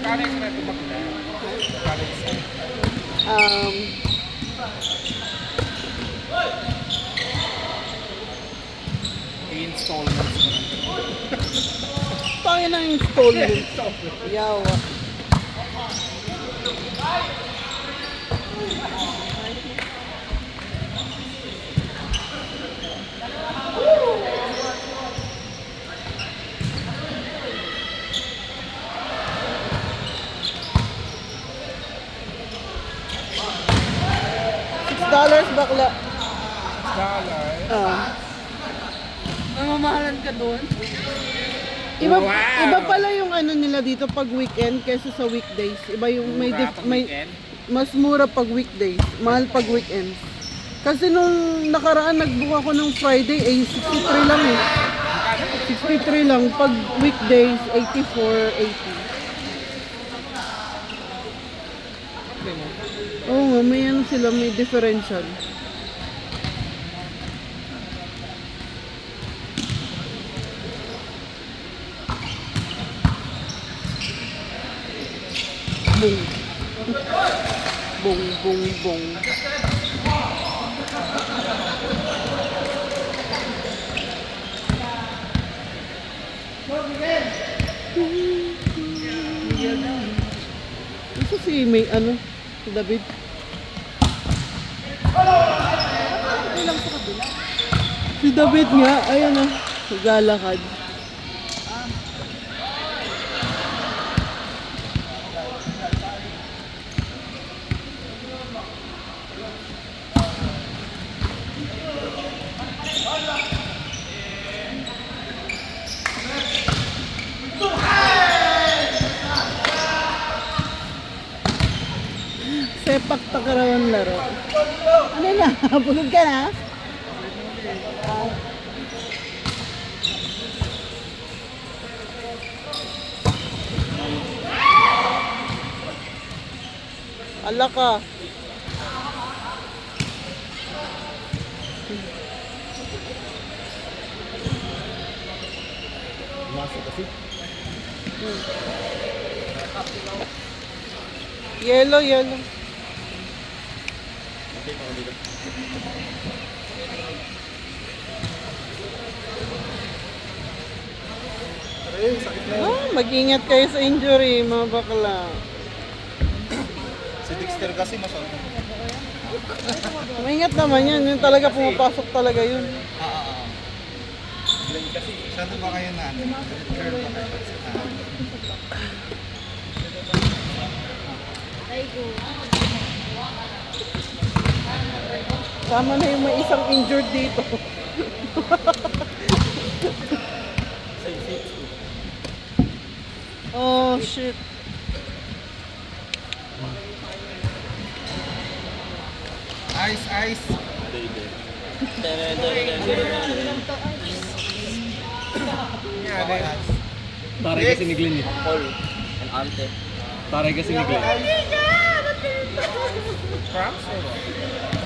Kano yung reto magna? Kano yung isa? I-installments mo lang. Pangin ang installment. Yawa. $6 bakla. Dollar. Namamahalan ka doon? Iba, Wow! iba pala yung ano nila dito pag weekend kaysa sa weekdays. Iba yung may, Mura pag may weekend? mas mura pag weekdays, mahal pag weekends. Kasi nung nakaraan nagbook ako ng Friday, 63 lang eh. 63 lang. Pag weekdays, 84, 80. Oo nga, may ano sila, may differential. Bong. Bong, bong, bong. Ito si may ano, si David. Si David nga, ayan o, naglalakad. Sepak takrawan laro. Ano na? Bulog ka na? Ala ka. Masok kasi. Yellow, yellow. Okay, ako dito. Ay, sakit na yun. Mag-ingat kayo sa injury, mga bakla. Si Dexter kasi masarap. Maingat naman yan. Yung talaga pumapasok talaga yun. Kasi, saan ba kayo na? Curl ba kayo? Tama na yung may isang injured dito. Oh, shit. Ice, ice. Yeah, Taray kasi ni Glenn eh. Paul and Ante. Taray kasi ni Glenn. Cramps or what?